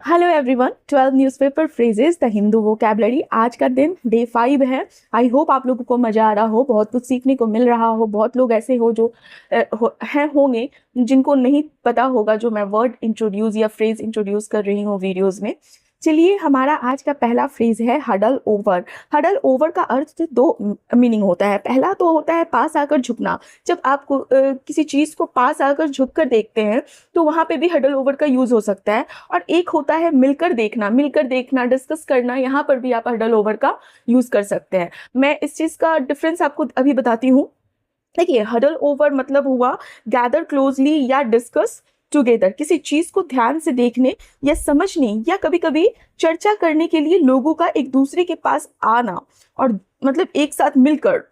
Hello everyone, 12 newspaper phrases the Hindu vocabulary. आज का दिन डे 5 है। आई होप आप लोगों को मज़ा आ रहा हो, बहुत कुछ सीखने को मिल रहा हो। बहुत लोग ऐसे हो जो होंगे जिनको नहीं पता होगा जो मैं वर्ड इंट्रोड्यूस या फ्रेज इंट्रोड्यूस कर रही हूँ वीडियोस में। चलिए, हमारा आज का पहला फ्रेज है हडल ओवर। हडल ओवर का अर्थ दो मीनिंग होता है। पहला तो होता है पास आकर झुकना। जब आप किसी चीज़ को पास आकर झुक कर देखते हैं तो वहाँ पे भी हडल ओवर का यूज़ हो सकता है। और एक होता है मिलकर देखना, डिस्कस करना। यहाँ पर भी आप हडल ओवर का यूज़ कर सकते हैं। मैं इस चीज़ का डिफरेंस आपको अभी बताती हूँ। देखिए, हडल ओवर मतलब हुआ गैदर क्लोजली या डिस्कस टुगेदर। किसी चीज को ध्यान से देखने या समझने या कभी कभी चर्चा करने के लिए लोगों का एक दूसरे के पास आना और मतलब एक साथ मिलकर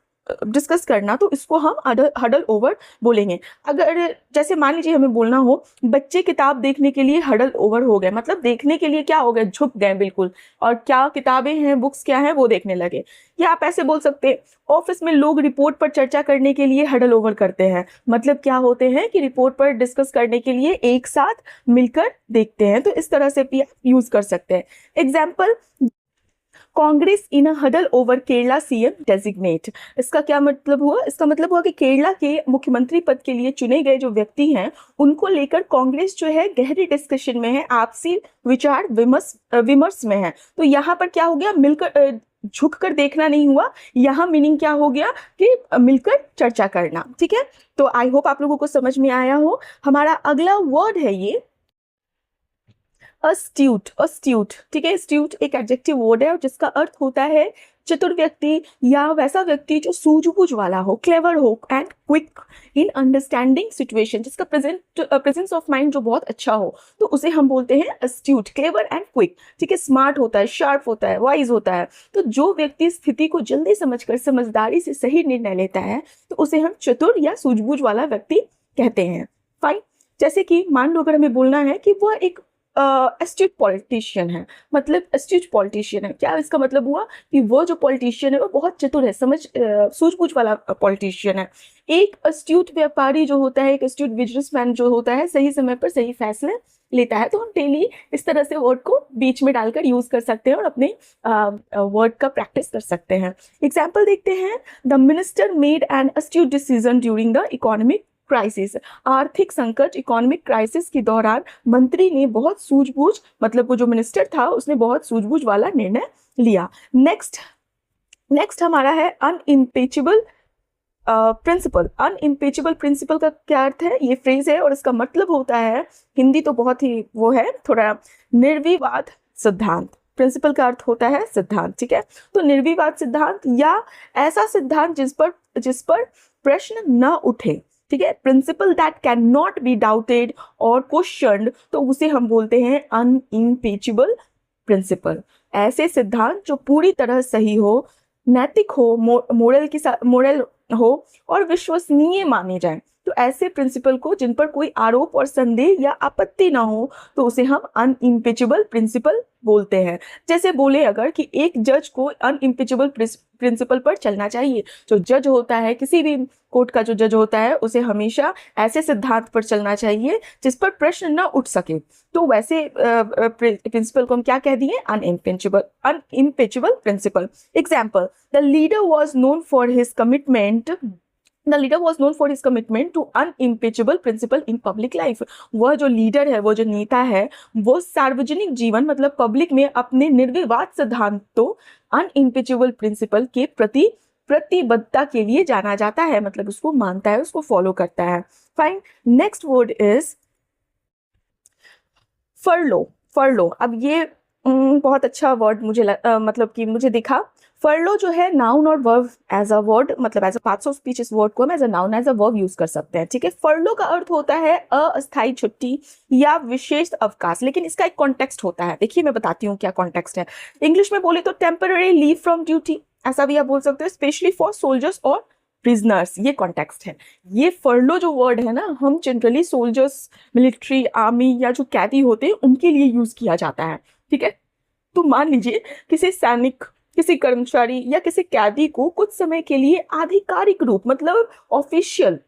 डिस्कस करना, तो इसको हम हडल ओवर बोलेंगे। अगर जैसे मान लीजिए हमें बोलना हो बच्चे किताब देखने के लिए हडल ओवर हो गए, मतलब देखने के लिए क्या हो गए, झुक गए बिल्कुल, और क्या किताबें हैं, बुक्स क्या हैं वो देखने लगे। या आप ऐसे बोल सकते हैं ऑफिस में लोग रिपोर्ट पर चर्चा करने के लिए हडल ओवर करते हैं। मतलब क्या होते हैं कि रिपोर्ट पर डिस्कस करने के लिए एक साथ मिलकर देखते हैं। तो इस तरह से भी आप यूज कर सकते हैं। Example, Congress in huddle over Kerala CM designate. इसका क्या मतलब हुआ? इसका मतलब हुआ कि केरला के मुख्यमंत्री पद के लिए चुने गए जो व्यक्ति हैं उनको लेकर कांग्रेस जो है गहरी डिस्कशन में है, आपसी विचार विमर्श में है। तो यहाँ पर क्या हो गया, मिलकर झुक कर देखना नहीं हुआ। यहाँ मीनिंग क्या हो गया कि मिलकर चर्चा करना। ठीक है, तो आई होप आप लोगों को समझ में आया हो। हमारा अगला वर्ड है ये अस्ट्यूट। अस्ट्यूट, ठीक है। अस्ट्यूट एक एडजेक्टिव वर्ड है और जिसका अर्थ होता है चतुर व्यक्ति या वैसा व्यक्ति जो सूझबूझ वाला हो, क्लेवर हो and quick in understanding situation, जिसका प्रेजेंस ऑफ माइंड जो बहुत अच्छा हो, तो उसे हम बोलते हैं अस्ट्यूट, क्लेवर एंड क्विक। ठीक है, स्मार्ट होता है, शार्प होता है, वाइज होता है। तो जो व्यक्ति स्थिति को जल्दी समझकर समझदारी से सही निर्णय लेता है तो उसे हम चतुर या सूझबूझ वाला व्यक्ति कहते हैं। फाइन। जैसे कि मान लो अगर हमें बोलना है कि वह एक एस्ट्यूट पॉलिटिशियन है, मतलब एस्ट्यूट पॉलिटिशियन है, क्या इसका मतलब हुआ कि वो जो पॉलिटिशियन है वो बहुत चतुर है, सूझबूझ वाला पॉलिटिशियन है। एक एस्ट्यूट व्यापारी जो होता है, एक एस्ट्यूट बिजनेसमैन जो होता है, सही समय पर सही फैसले लेता है। तो हम डेली इस तरह से वर्ड को बीच में डालकर यूज कर सकते हैं और अपने वर्ड का प्रैक्टिस कर सकते हैं। एग्जाम्पल देखते हैं, the minister made an astute decision during the economic crisis. आर्थिक संकट, इकोनॉमिक क्राइसिस के दौरान मंत्री ने बहुत सूझबूझ, मतलब वो जो मिनिस्टर था उसने बहुत सूझबूझ वाला निर्णय लिया। नेक्स्ट हमारा है अनइम्पीचेबल प्रिंसिपल। अनइम्पीचेबल प्रिंसिपल का क्या अर्थ है? ये फ्रेज है और इसका मतलब होता है, हिंदी तो बहुत ही वो है थोड़ा, निर्विवाद सिद्धांत। प्रिंसिपल का अर्थ होता है सिद्धांत। ठीक है, तो निर्विवाद सिद्धांत या ऐसा सिद्धांत जिस पर प्रश्न न उठे। ठीक है, principal that can not be doubted और क्वेश्चनड, तो उसे हम बोलते हैं अनइम्पीचेबल प्रिंसिपल। ऐसे सिद्धांत जो पूरी तरह सही हो, नैतिक हो, मोरल हो और विश्वसनीय माने जाएं। तो ऐसे प्रिंसिपल को जिन पर कोई आरोप और संदेह या आपत्ति ना हो, तो उसे हम अनइम्पीचेबल प्रिंसिपल बोलते हैं। जैसे बोले अगर कि एक जज को अनइम्पीचेबल प्रिंसिपल पर चलना चाहिए। जो जज होता है, किसी भी कोर्ट का जो जज होता है, उसे हमेशा ऐसे सिद्धांत पर चलना चाहिए जिस पर प्रश्न न उठ सके। तो वैसे प्रिंसिपल को हम क्या कह दिए? Unimpeachable principle. Example, the leader was known for his commitment to unimpeachable principle in public life. वह जो लीडर है, वो जो नेता है, वो सार्वजनिक जीवन मतलब पब्लिक में अपने निर्विवाद सिद्धांतों, अनइम्पीचेबल प्रिंसिपल के प्रति प्रतिबद्धता के लिए जाना जाता है, मतलब उसको मानता है, उसको फॉलो करता है। फाइन। Next word is फरलो। फरलो, अब ये बहुत अच्छा वर्ड मुझे मतलब कि मुझे दिखा। फरलो जो है नाउन और वर्ब एज अ वर्ड, मतलब as a parts of speech, इस वर्ड को हम as a noun as a verb use कर सकते हैं। ठीक है, फरलो का अर्थ होता है अस्थायी छुट्टी या विशेष अवकाश, लेकिन इसका एक कॉन्टेक्स्ट होता है। देखिए मैं बताती हूँ क्या कॉन्टेक्स्ट है। इंग्लिश में बोले तो टेम्पररी लीव फ्रॉम ड्यूटी, ऐसा भी आप बोल सकते हो, स्पेशली फॉर सोल्जर्स और प्रिजनर्स। ये कॉन्टेक्स्ट है। ये फरलो जो वर्ड है ना, हम जनरली सोल्जर्स, मिलिट्री, आर्मी या जो कैदी होते हैं उनके लिए यूज किया जाता है। ठीक है, तो मान लीजिए किसी सैनिक, किसी कर्मचारी या किसी कैदी को कुछ समय के लिए आधिकारिक रूप, मतलब ऑफिशियल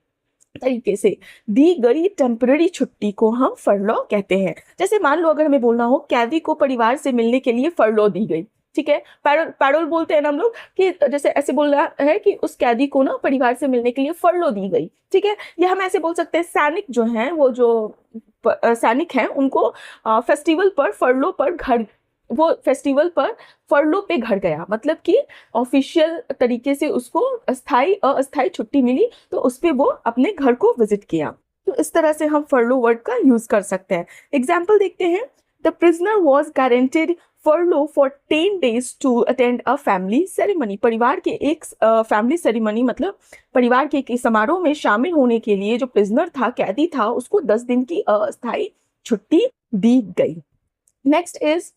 तरीके से दी गई टेम्पररी छुट्टी को हम फरलो कहते हैं। जैसे मान लो अगर हमें बोलना हो कैदी को परिवार से मिलने के लिए फरलो दी गई, ठीक है, पैरोल बोलते हैं ना हम लोग, कि जैसे ऐसे बोलना है कि उस कैदी को ना परिवार से मिलने के लिए फरलो दी गई, ठीक है। या हम ऐसे बोल सकते हैं सैनिक जो हैं, वो जो सैनिक हैं उनको फेस्टिवल पर फरलो पर घर, वो फेस्टिवल पर फरलो पे घर गया, मतलब कि ऑफिशियल तरीके से उसको अस्थाई छुट्टी मिली, तो उस पे वो अपने घर को विजिट किया। तो इस तरह से हम फरलो वर्ड का यूज कर सकते हैं। एग्जाम्पल देखते हैं। The prisoner was guaranteed furlough for 10 days to attend a family ceremony. परिवार के एक फैमिली सेरेमनी मतलब परिवार के एक समारोह में शामिल होने के लिए जो प्रिजनर था, कैदी था, उसको 10 दिन की अस्थायी छुट्टी दी गई। नेक्स्ट इज,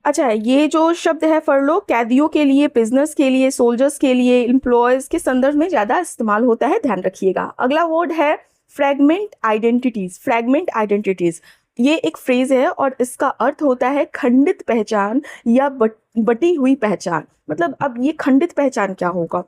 अच्छा, ये जो शब्द है फरलो कैदियों के लिए, बिजनेस के लिए, सोल्जर्स के लिए, एम्प्लॉयज के संदर्भ में ज्यादा इस्तेमाल होता है, ध्यान रखिएगा। अगला वर्ड है फ्रैगमेंट आइडेंटिटीज। फ्रैगमेंट आइडेंटिटीज ये एक फ्रेज है और इसका अर्थ होता है खंडित पहचान या बटी हुई पहचान। मतलब अब ये खंडित पहचान क्या होगा,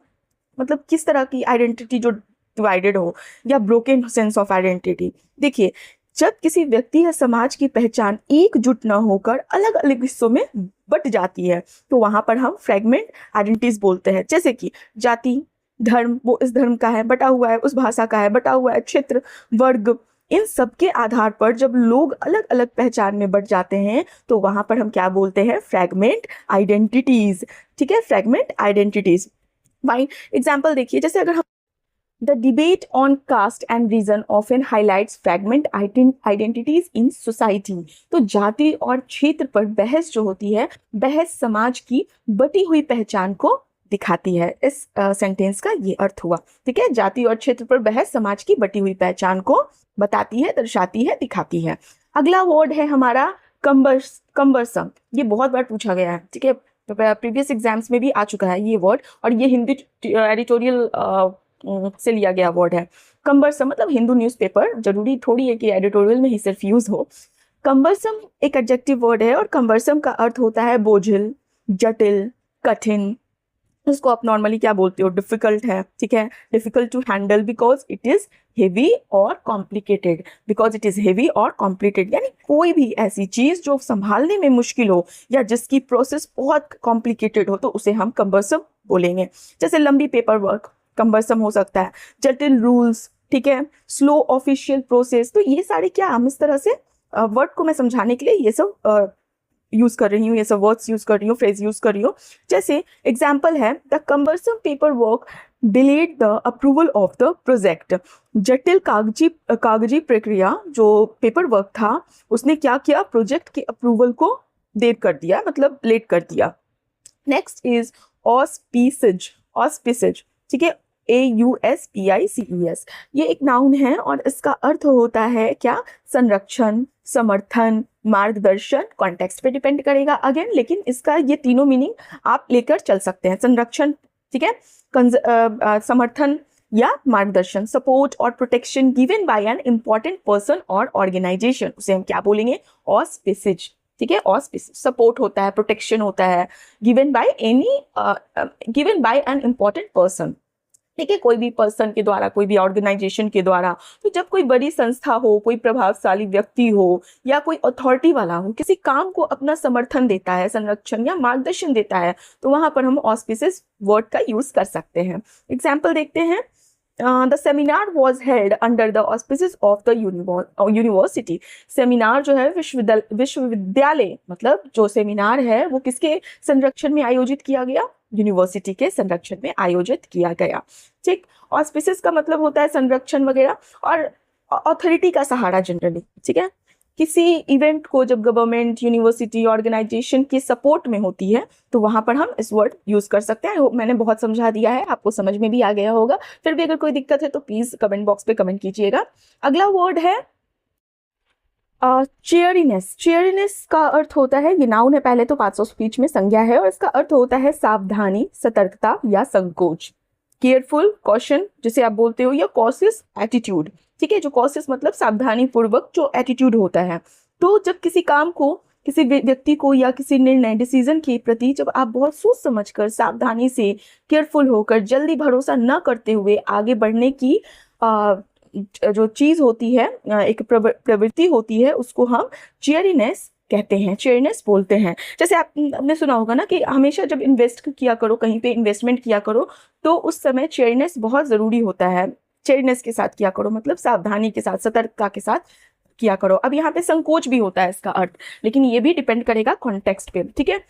मतलब किस तरह की आइडेंटिटी जो डिवाइडेड हो या ब्रोकन सेंस ऑफ आइडेंटिटी। देखिए, जब किसी व्यक्ति या समाज की पहचान एकजुट न होकर अलग अलग हिस्सों में बट जाती है, तो वहां पर हम फ्रैगमेंट आइडेंटिटीज बोलते हैं। जैसे कि जाति, धर्म, वो इस धर्म का है बटा हुआ है, उस भाषा का है बटा हुआ है, क्षेत्र, वर्ग, इन सब के आधार पर जब लोग अलग अलग पहचान में बट जाते हैं, तो वहां पर हम क्या बोलते हैं, फ्रैगमेंट आइडेंटिटीज। ठीक है, फ्रैगमेंट आइडेंटिटीज। बाई एग्जाम्पल देखिए, जैसे अगर हम The debate on caste and region often highlights fragment identities in society। तो जाति और क्षेत्र पर बहस जो होती है, बहस समाज की बटी हुई पहचान को दिखाती है। इस सेंटेंस का ये अर्थ हुआ। ठीक है, जाति और क्षेत्र पर बहस समाज की बटी हुई पहचान को बताती है, दर्शाती है, दिखाती है। अगला वर्ड है हमारा कंबरसम। ये बहुत बार पूछा गया है, ठीक है, प्रीवियस एग्जाम्स में भी आ चुका है ये वर्ड, और ये हिंदी एडिटोरियल से लिया गया वर्ड है। कंबरसम मतलब हिंदू न्यूज़पेपर, जरूरी थोड़ी है कि एडिटोरियल में ही सिर्फ यूज हो। कंबरसम एक एडजेक्टिव वर्ड है और कंबरसम का अर्थ होता है बोझिल, जटिल, कठिन। इसको आप नॉर्मली क्या बोलते हो, डिफिकल्ट है। ठीक है, difficult to handle because it is heavy और complicated. Because it is heavy और कॉम्प्लिकेटेड यानी कोई भी ऐसी चीज जो संभालने में मुश्किल हो या जिसकी प्रोसेस बहुत कॉम्प्लिकेटेड हो, तो उसे हम कंबरसम बोलेंगे। जैसे लंबी पेपर वर्क कंबरसम हो सकता है, जटिल रूल्स, ठीक है, स्लो ऑफिशियल प्रोसेस। तो ये सारे क्या, हम इस तरह से वर्ड को मैं समझाने के लिए ये सब यूज कर रही हूँ, ये सब वर्ड्स यूज कर रही हूँ, फ्रेज यूज कर रही हूँ। जैसे एग्जाम्पल है, the कंबरसम paper work delayed the approval of the project. जटिल कागजी प्रक्रिया जो पेपर वर्क था, उसने क्या किया, प्रोजेक्ट के अप्रूवल को देर कर दिया, मतलब लेट कर दिया। Next is ऑस्पिसेज। ऑस्पिसेज, ठीक है, AUSPICES। ये एक नाउन है और इसका अर्थ होता है क्या, संरक्षण, समर्थन, मार्गदर्शन। कॉन्टेक्स्ट पे डिपेंड करेगा अगेन, लेकिन इसका ये तीनों मीनिंग आप लेकर चल सकते हैं। संरक्षण, ठीक है, समर्थन या मार्गदर्शन, सपोर्ट और protection given by an important person और ऑर्गेनाइजेशन, उसे हम क्या बोलेंगे, ऑस्पिसेज। ठीक है, ऑस्पिसेज सपोर्ट होता है, प्रोटेक्शन होता है, given by an important person. ठीक है, कोई भी पर्सन के द्वारा, कोई भी ऑर्गेनाइजेशन के द्वारा। तो जब कोई बड़ी संस्था हो, कोई प्रभावशाली व्यक्ति हो या कोई अथॉरिटी वाला हो, किसी काम को अपना समर्थन देता है, संरक्षण या मार्गदर्शन देता है, तो वहां पर हम ऑस्पिसेस वर्ड का यूज कर सकते हैं। एग्जाम्पल देखते हैं। The seminar was held under the auspices of the university. Seminar जो है विश्वविद्यालय, मतलब जो सेमिनार है वो किसके संरक्षण में आयोजित किया गया, यूनिवर्सिटी के संरक्षण में आयोजित किया गया। ठीक, ऑस्पिसेस का मतलब होता है संरक्षण वगैरह और अथॉरिटी का सहारा जनरली। ठीक है, किसी इवेंट को जब गवर्नमेंट, यूनिवर्सिटी, ऑर्गेनाइजेशन की सपोर्ट में होती है, तो वहां पर हम इस वर्ड यूज कर सकते हैं। मैंने बहुत समझा दिया है, आपको समझ में भी आ गया होगा। फिर भी अगर कोई दिक्कत है तो प्लीज कमेंट बॉक्स पे कमेंट कीजिएगा। अगला वर्ड है चेयरिनेस। चेयरिनेस का अर्थ होता है, ये नाउन है पहले तो, पार्ट्स ऑफ स्पीच में संज्ञा है, और इसका अर्थ होता है सावधानी, सतर्कता या संकोच। केयरफुल, कॉशन जिसे आप बोलते हो, या कॉशियस एटीट्यूड। ठीक है, जो कॉशियस मतलब सावधानी पूर्वक जो एटीट्यूड होता है। तो जब किसी काम को, किसी व्यक्ति को या किसी निर्णय, डिसीजन के प्रति जब आप बहुत सोच समझकर, सावधानी से, केयरफुल होकर, जल्दी भरोसा न करते हुए आगे बढ़ने की जो चीज़ होती है, एक प्रवृत्ति होती है, उसको हम चेयरीनेस कहते हैं, चेयरनेस बोलते हैं। जैसे आपने सुना होगा ना कि हमेशा जब इन्वेस्ट किया करो, कहीं पे इन्वेस्टमेंट किया करो, तो उस समय चेयरनेस बहुत ज़रूरी होता है। चेयरनेस के साथ किया करो, मतलब सावधानी के साथ, सतर्कता के साथ किया करो। अब यहाँ पे संकोच भी होता है इसका अर्थ, लेकिन ये भी डिपेंड करेगा कॉन्टेक्स्ट पे, ठीक है,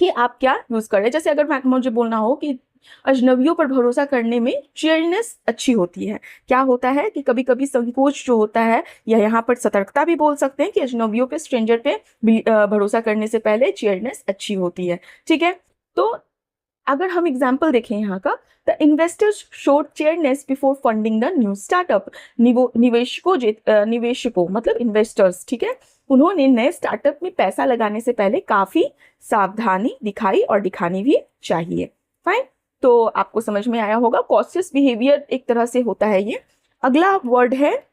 कि आप क्या यूज़ कर रहे हैं। जैसे अगर मुझे बोलना हो कि अजनबियों पर भरोसा करने में चेयरनेस अच्छी होती है, क्या होता है कि कभी कभी संकोच जो होता है, या यहाँ पर सतर्कता भी बोल सकते हैं कि अजनबियों पे, स्ट्रेंजर पे भरोसा करने से पहले चेयरनेस अच्छी होती है, ठीक है। तो अगर हम एग्जाम्पल देखें यहाँ का, the investors showed chariness before funding the new startup. निवेशकों मतलब इन्वेस्टर्स, ठीक है, उन्होंने नए स्टार्टअप में पैसा लगाने से पहले काफी सावधानी दिखाई और दिखानी भी चाहिए। फाइन, तो आपको समझ में आया होगा, कॉशियस बिहेवियर एक तरह से होता है ये। अगला वर्ड है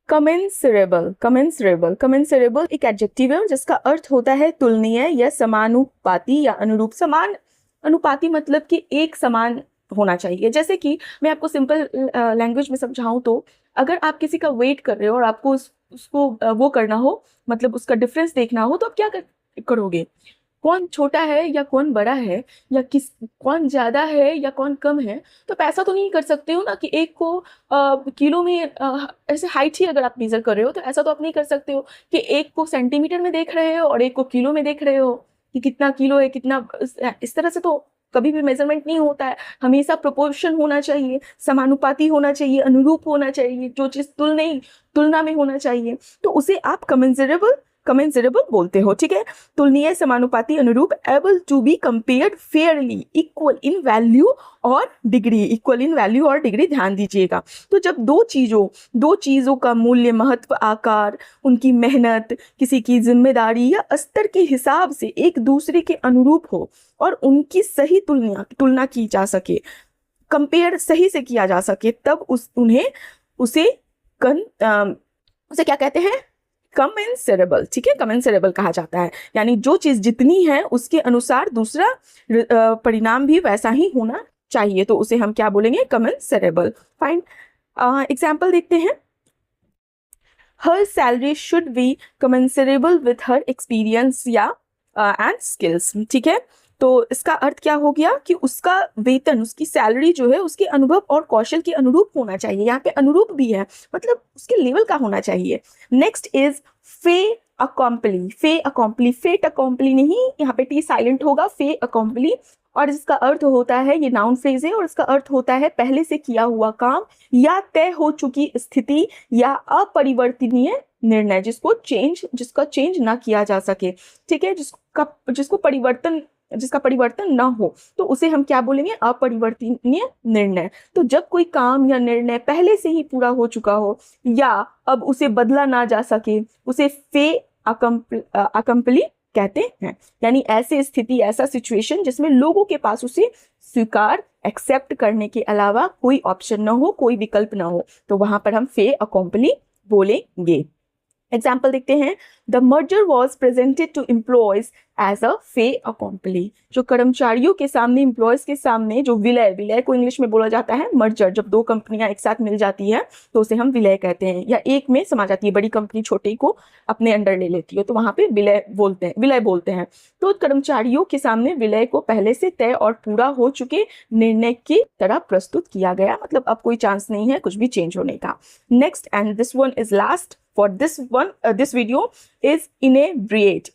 कमेंसरेबल। कमेंसरेबल एक एडजेक्टिव है जिसका अर्थ होता है तुलनीय या समानुपाती या अनुरूप। समान अनुपाती मतलब कि एक समान होना चाहिए। जैसे कि मैं आपको सिंपल लैंग्वेज में समझाऊं तो, अगर आप किसी का वेट कर रहे हो और आपको उसको वो करना हो, मतलब उसका डिफरेंस देखना हो, तो आप क्या करोगे? कौन छोटा है या कौन बड़ा है, या कौन ज़्यादा है या कौन कम है, तो ऐसा तो नहीं कर सकते हो ना कि एक को किलो में, ऐसे हाइट ही अगर आप मेज़र कर रहे हो, तो ऐसा तो आप नहीं कर सकते हो कि एक को सेंटीमीटर में देख रहे हो और एक को किलो में देख रहे हो कि कितना किलो है, कितना, इस तरह से तो कभी भी मेजरमेंट नहीं होता है। हमेशा प्रोपोर्शन होना चाहिए, समानुपाती होना चाहिए, अनुरूप होना चाहिए, जो चीज़ तुलना में होना चाहिए, तो उसे आप कमेंसरेबल बोलते हो, ठीक है। तुलनीय, समानुपाती, अनुरूप, able to be compared fairly, equal in value और डिग्री। इक्वल इन वैल्यू और डिग्री ध्यान दीजिएगा। तो जब दो चीज़ों का मूल्य, महत्व, आकार, उनकी मेहनत, किसी की जिम्मेदारी या स्तर के हिसाब से एक दूसरे के अनुरूप हो और उनकी सही तुलना की जा सके, कंपेयर सही से किया जा सके, तब उसे क्या कहते हैं? कमेंसरेबल, ठीक है, कमेंसरेबल कहा जाता है। यानी जो चीज़ जितनी है उसके अनुसार दूसरा परिणाम भी वैसा ही होना चाहिए, तो उसे हम क्या बोलेंगे? कमेंसरेबल। फाइन, एग्जाम्पल देखते हैं। Her salary should be commensurate with her experience या एंड स्किल्स, ठीक है। तो इसका अर्थ क्या हो गया कि उसका वेतन, उसकी सैलरी जो है, उसके अनुभव और कौशल के अनुरूप होना चाहिए। यहाँ पे अनुरूप भी है, मतलब उसके लेवल का होना चाहिए। नेक्स्ट इज फे अकॉम्पली नहीं, यहाँ पे टी साइलेंट होगा, फे अकॉम्पली, और इसका अर्थ होता है, ये नाउन फ्रेज है और इसका अर्थ होता है पहले से किया हुआ काम या तय हो चुकी स्थिति या अपरिवर्तनीय निर्णय, जिसका चेंज ना किया जा सके, ठीक है, जिसका परिवर्तन ना हो, तो उसे हम क्या बोलेंगे? अपरिवर्तनीय निर्णय। तो जब कोई काम या निर्णय पहले से ही पूरा हो चुका हो या अब उसे बदला ना जा सके, उसे फे अकम्पली कहते हैं। यानी ऐसी स्थिति, ऐसा सिचुएशन जिसमें लोगों के पास उसे स्वीकार, एक्सेप्ट करने के अलावा कोई ऑप्शन ना हो, कोई विकल्प ना हो, तो वहां पर हम फे अकम्पली बोलेंगे। एग्जाम्पल देखते हैं। The merger was presented to employees as a fait accompli. जो कर्मचारियों के सामने, एम्प्लॉयज के सामने, जो विलय को इंग्लिश में बोला जाता है मर्जर। जब दो कंपनियां एक साथ मिल जाती है तो उसे हम विलय कहते हैं, या एक में समा जाती है, बड़ी कंपनी छोटी को अपने अंडर ले लेती है, तो वहां पे विलय बोलते हैं। तो कर्मचारियों के सामने विलय को पहले से तय और पूरा हो चुके निर्णय की तरह प्रस्तुत किया गया, मतलब अब कोई चांस नहीं है कुछ भी चेंज होने का। Next, and this one is last for this video is inebriate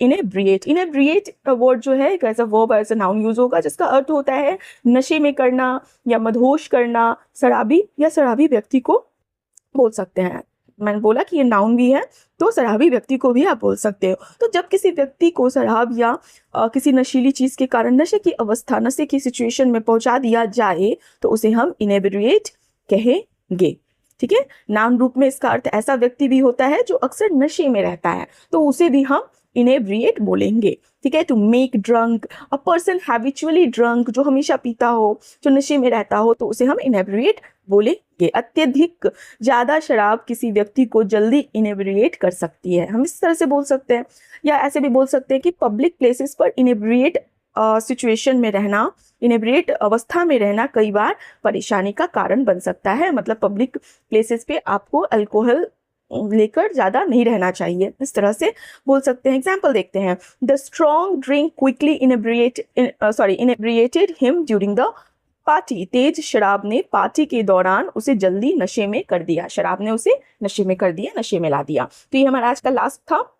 word जो है as a verb, as a noun use होगा, जिसका अर्थ होता है नशे में करना या मदहोश करना। शराबी व्यक्ति को बोल सकते हैं। मैंने बोला कि ये नाउन भी है, तो शराबी व्यक्ति को भी आप बोल सकते हो। तो जब किसी व्यक्ति को शराब या किसी नशीली चीज के कारण नशे की सिचुएशन में पहुंचा दिया जाए, तो उसे हम इनेब्रिएट कहेंगे, ठीक है। नाम रूप में इसका अर्थ ऐसा व्यक्ति भी होता है जो अक्सर नशे में रहता है, तो उसे भी हम इनेब्रिएट बोलेंगे, ठीक है। To make drunk, a person habitually drunk, जो हमेशा पीता हो, जो नशे में रहता हो, तो उसे हम इनेब्रिएट बोलेंगे। अत्यधिक ज्यादा शराब किसी व्यक्ति को जल्दी इनेब्रिएट कर सकती है, हम इस तरह से बोल सकते हैं। या ऐसे भी बोल सकते हैं कि पब्लिक प्लेसेस पर इनेब्रिएट सिचुएशन में रहना, इनेब्रिएट अवस्था में रहना कई बार परेशानी का कारण बन सकता है। मतलब पब्लिक प्लेसेस पे आपको अल्कोहल लेकर ज़्यादा नहीं रहना चाहिए, इस तरह से बोल सकते हैं। एग्जाम्पल देखते हैं, the strong drink quickly inebriated him during the party. तेज शराब ने पार्टी के दौरान उसे जल्दी नशे में कर दिया। शराब ने उसे नशे में कर दिया, नशे में ला दिया। तो ये हमारा आज का लास्ट था।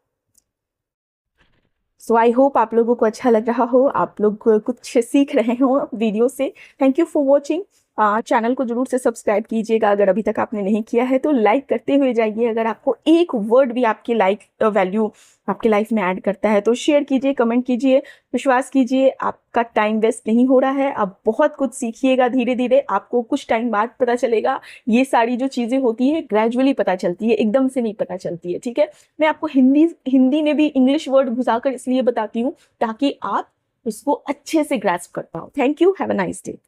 सो आई होप आप लोगों को अच्छा लग रहा हो, आप लोग कुछ सीख रहे हो वीडियो से। Thank you for watching. Channel को जरूर से सब्सक्राइब कीजिएगा अगर अभी तक आपने नहीं किया है तो। लाइक करते हुए जाइए, अगर आपको एक वर्ड भी आपकी वैल्यू आपकी लाइफ में ऐड करता है तो शेयर कीजिए, कमेंट कीजिए। विश्वास कीजिए आपका टाइम वेस्ट नहीं हो रहा है, आप बहुत कुछ सीखिएगा धीरे धीरे। आपको कुछ टाइम बाद पता चलेगा, ये सारी जो चीज़ें होती है ग्रेजुअली पता चलती है, एकदम से नहीं पता चलती है, ठीक है। मैं आपको हिंदी में भी इंग्लिश वर्ड घुसाकर इसलिए बताती हूँ ताकि आप उसको अच्छे से ग्रास्प कर पाओ। Thank you, have a nice day.